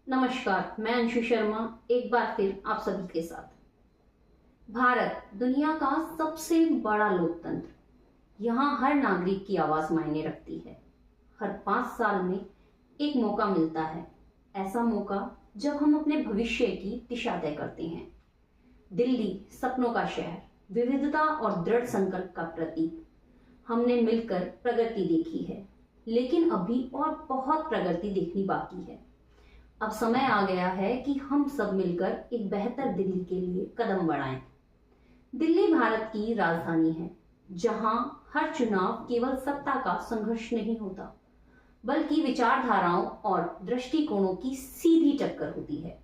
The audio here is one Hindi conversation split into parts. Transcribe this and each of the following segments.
नमस्कार, मैं अंशु शर्मा एक बार फिर आप सभी के साथ। भारत दुनिया का सबसे बड़ा लोकतंत्र। यहाँ हर नागरिक की आवाज मायने रखती है। हर 5 साल में एक मौका मिलता है, ऐसा मौका जब हम अपने भविष्य की दिशा तय करते हैं। दिल्ली सपनों का शहर, विविधता और दृढ़ संकल्प का प्रतीक। हमने मिलकर प्रगति देखी है, लेकिन अभी और बहुत प्रगति देखनी बाकी है। अब समय आ गया है कि हम सब मिलकर एक बेहतर दिल्ली के लिए कदम बढ़ाएं। दिल्ली भारत की राजधानी है, जहां हर चुनाव केवल सत्ता का संघर्ष नहीं होता, बल्कि विचारधाराओं और दृष्टिकोणों की सीधी टक्कर होती है।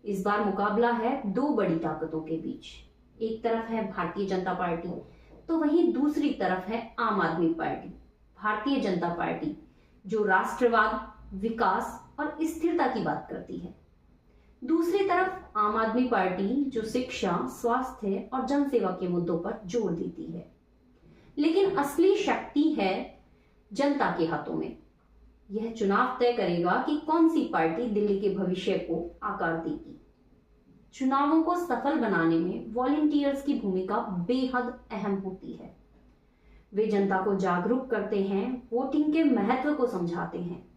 इस बार मुकाबला है दो बड़ी ताकतों के बीच। एक तरफ है भारतीय जनता पार्टी, तो वहीं दूसरी तरफ है आम आदमी पार्टी। भारतीय जनता पार्टी जो राष्ट्रवाद, विकास और स्थिरता की बात करती है। दूसरी तरफ आम आदमी पार्टी जो शिक्षा, स्वास्थ्य और जनसेवा के मुद्दों पर जोर देती है। लेकिन असली शक्ति है जनता के हाथों में। यह चुनाव तय करेगा कि कौन सी पार्टी दिल्ली के भविष्य को आकार देगी। चुनावों को सफल बनाने में वॉलंटियर्स की भूमिका बेहद अहम होती है। वे जनता को जागरूक करते हैं, वोटिंग के महत्व को समझाते हैं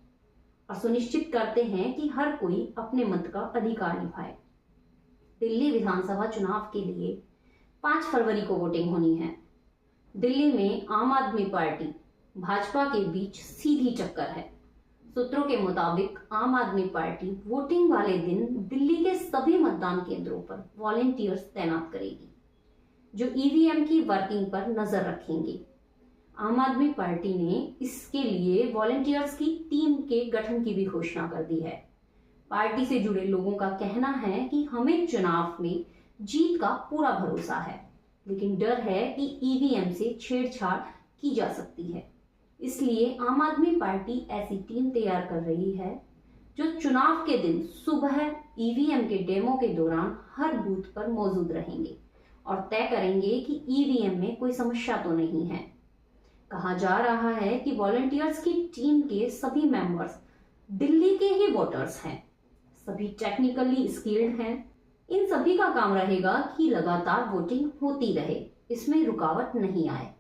और सुनिश्चित करते हैं कि हर कोई अपने मत का अधिकार निभाए। दिल्ली विधानसभा चुनाव के लिए 5 फरवरी को वोटिंग होनी है। दिल्ली में आम आदमी पार्टी भाजपा के बीच सीधी टक्कर है। सूत्रों के मुताबिक आम आदमी पार्टी वोटिंग वाले दिन दिल्ली के सभी मतदान केंद्रों पर वॉलंटियर्स तैनात करेगी, जो ईवीएम की वर्किंग पर नजर रखेंगे। आम आदमी पार्टी ने इसके लिए वॉलंटियर्स की टीम के गठन की भी घोषणा कर दी है। पार्टी से जुड़े लोगों का कहना है कि हमें चुनाव में जीत का पूरा भरोसा है, लेकिन डर है कि ईवीएम से छेड़छाड़ की जा सकती है। इसलिए आम आदमी पार्टी ऐसी टीम तैयार कर रही है जो चुनाव के दिन सुबह ईवीएम के डेमो के दौरान हर बूथ पर मौजूद रहेंगे और तय करेंगे कि ईवीएम में कोई समस्या तो नहीं है। कहा जा रहा है कि वॉलंटियर्स की टीम के सभी मेंबर्स दिल्ली के ही वोटर्स हैं, सभी टेक्निकली स्किल्ड हैं। इन सभी का काम रहेगा कि लगातार वोटिंग होती रहे, इसमें रुकावट नहीं आए।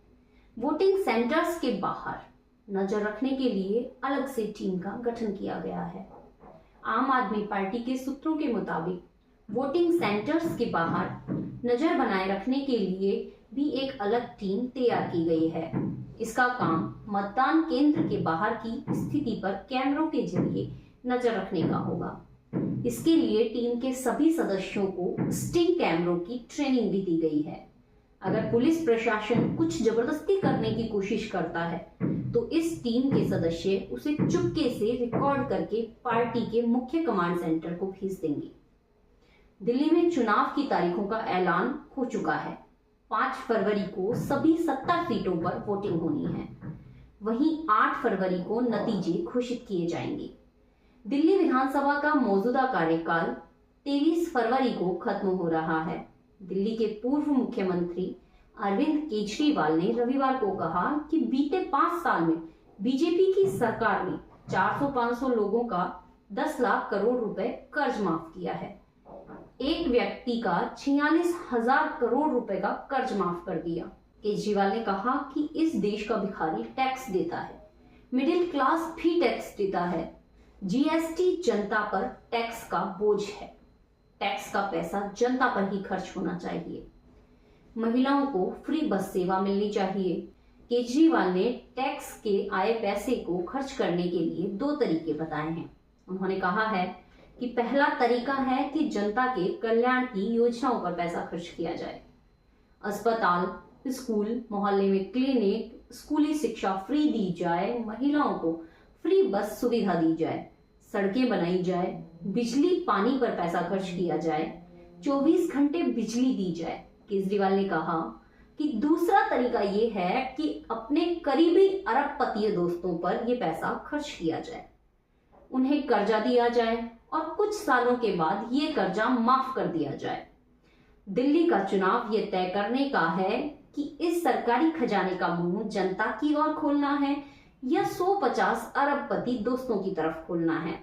वोटिंग सेंटर्स के बाहर नजर रखने के लिए अलग से टीम का गठन किया गया है। आम आदमी पार्टी के सूत्रों के मुताबिक वोटिंग सेंटर्स के बाहर नजर बनाए रखने के लिए भी एक अलग टीम तैयार की गई है। इसका काम मतदान केंद्र के बाहर की स्थिति पर कैमरों के जरिए नजर रखने का होगा। इसके लिए टीम के सभी सदस्यों को स्टिंग कैमरों की ट्रेनिंग भी दी गई है। अगर पुलिस प्रशासन कुछ जबरदस्ती करने की कोशिश करता है तो इस टीम के सदस्य उसे चुपके से रिकॉर्ड करके पार्टी के मुख्य कमांड सेंटर को भेज देंगे। दिल्ली में चुनाव की तारीखों का ऐलान हो चुका है। 5 फरवरी को सभी 70 सीटों पर वोटिंग होनी है। वहीं 8 फरवरी को नतीजे घोषित किए जाएंगे। दिल्ली विधानसभा का मौजूदा कार्यकाल 23 फरवरी को खत्म हो रहा है। दिल्ली के पूर्व मुख्यमंत्री अरविंद केजरीवाल ने रविवार को कहा कि बीते 5 साल में बीजेपी की सरकार ने 400-500 लोगों का 10 लाख करोड़ रुपए कर्ज माफ किया है। एक व्यक्ति का 46,000 करोड़ रुपए का कर्ज माफ कर दिया। केजरीवाल ने कहा कि इस देश का भिखारी टैक्स देता है, मिडिल क्लास भी टैक्स देता है। जीएसटी जनता पर टैक्स का बोझ है। टैक्स का पैसा जनता पर ही खर्च होना चाहिए। महिलाओं को फ्री बस सेवा मिलनी चाहिए। केजरीवाल ने टैक्स के आए पैसे को खर्च करने के लिए 2 तरीके बताए हैं। उन्होंने कहा है कि पहला तरीका है कि जनता के कल्याण की योजनाओं पर पैसा खर्च किया जाए। अस्पताल, स्कूल, मोहल्ले में क्लिनिक, स्कूली शिक्षा फ्री दी जाए, महिलाओं को फ्री बस सुविधा दी जाए, सड़कें बनाई जाए, बिजली पानी पर पैसा खर्च किया जाए, 24 घंटे बिजली दी जाए। केजरीवाल ने कहा कि दूसरा तरीका यह है कि अपने करीबी अरबपति दोस्तों पर यह पैसा खर्च किया जाए, उन्हें कर्जा दिया जाए और कुछ सालों के बाद ये कर्जा माफ कर दिया जाए। दिल्ली का चुनाव ये तय करने का है कि इस सरकारी खजाने का मुंह जनता की ओर खोलना है या 150 अरबपति दोस्तों की तरफ खोलना है।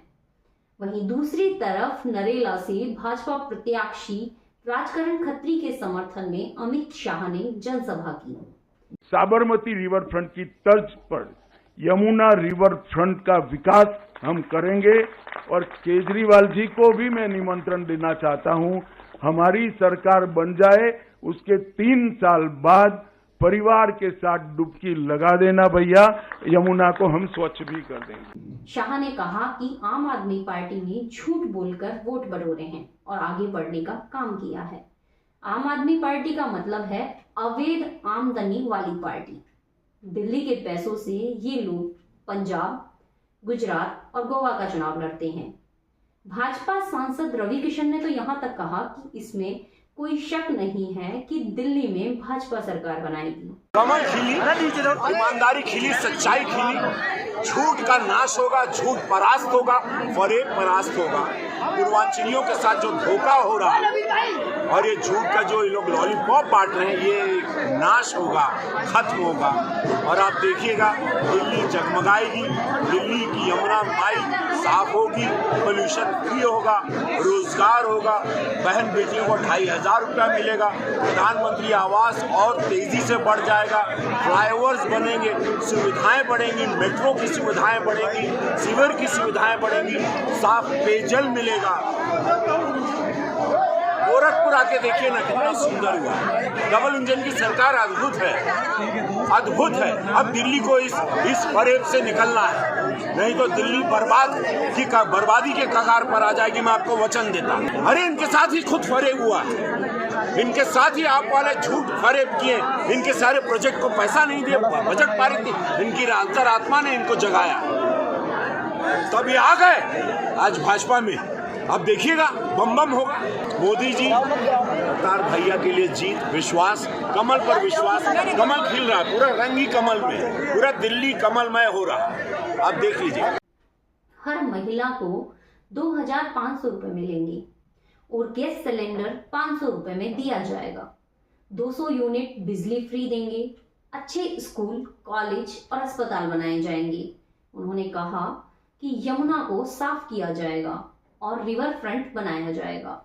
वहीं दूसरी तरफ नरेला से भाजपा प्रत्याशी राजकरण खत्री के समर्थन में अमित शाह ने जनसभा की। साबरमती रिवर फ्रंट की तर्ज पर यमुना रिवर फ्रंट का विकास हम करेंगे और केजरीवाल जी को भी मैं निमंत्रण देना चाहता हूं, हमारी सरकार बन जाए उसके 3 साल बाद परिवार के साथ डुबकी लगा देना भैया, यमुना को हम स्वच्छ भी कर देंगे। शाह ने कहा कि आम आदमी पार्टी ने झूठ बोलकर वोट बटोरे हैं और आगे बढ़ने का काम किया है। आम आदमी पार्टी का मतलब है अवैध आमदनी वाली पार्टी। दिल्ली के पैसों से ये लोग पंजाब, गुजरात और गोवा का चुनाव लड़ते हैं। भाजपा सांसद रवि किशन ने तो यहाँ तक कहा कि इसमें कोई शक नहीं है कि दिल्ली में भाजपा सरकार बनाएगी। कमल खिली, ईमानदारी खिली, सच्चाई खिली, झूठ का नाश होगा, झूठ परास्त होगा, फरेब परास्त होगा। पूर्वांचलियों के साथ जो धोखा हो रहा है और ये झूठ का जो ये लोग लॉलीपॉप बांट रहे हैं, ये नाश होगा, खत्म होगा। और आप देखिएगा दिल्ली जगमगाएगी, दिल्ली की यमुना माई साफ होगी, पोल्यूशन फ्री होगा, रोजगार होगा, बहन बेटियों को 2500 रुपया मिलेगा, प्रधानमंत्री आवास और तेजी से बढ़ जाएगा, फ्लाईओवर्स बनेंगे, सुविधाएं बढ़ेंगी, मेट्रो की सुविधाएं बढ़ेंगी, सीवर की सुविधाएं बढ़ेंगी, साफ पेयजल मिलेगा। गोरखपुर आके देखिए ना कितना सुंदर हुआ है। डबल इंजन की सरकार अद्भुत है, अद्भुत है। अब दिल्ली को इस फरेब से निकलना है, नहीं तो दिल्ली बर्बादी के कगार पर आ जाएगी, मैं आपको वचन देता हूं। अरे इनके साथ ही खुद फरेब हुआ है, इनके साथ ही आप वाले झूठ फरेब किए, इनके सारे प्रोजेक्ट को पैसा नहीं दिया, बजट पारित नहीं, इनकी अंतरात्मा ने इनको जगाया, तब ये आ गए आज भाजपा में। अब देखिएगा बम बम होगा। मोदी जी अवतार भैया के लिए जीत, विश्वास, कमल पर विश्वास, कमल खिल रहा है, पूरा रंग ही कमल में, पूरा दिल्ली कमलमय हो रहा है। आप देख लीजिए। हर महिला को 2500 रुपए मिलेंगे और गैस सिलेंडर 500 रुपए में दिया जाएगा। 200 यूनिट बिजली फ्री देंगे। अच्छे स्कूल, कॉलेज और अस्पताल बनाए जाएंगे। उन्होंने कहा कि यमुना को साफ किया जाएगा और रिवर फ्रंट बनाया जाएगा।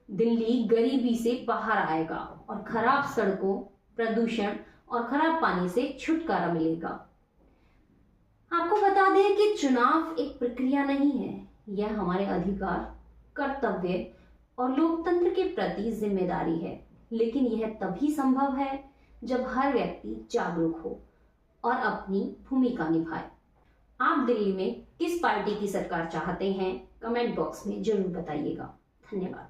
दिल्ली गरीबी से बाहर आएगा और खराब सड़कों, प्रदूषण और खराब पानी से छुटकारा मिलेगा। आपको बता दें कि चुनाव एक प्रक्रिया नहीं है, यह हमारे अधिकार, कर्तव्य और लोकतंत्र के प्रति जिम्मेदारी है। लेकिन यह तभी संभव है जब हर व्यक्ति जागरूक हो और अपनी भूमिका निभाए। आप दिल्ली में किस पार्टी की सरकार चाहते हैं? कमेंट बॉक्स में जरूर बताइएगा। धन्यवाद।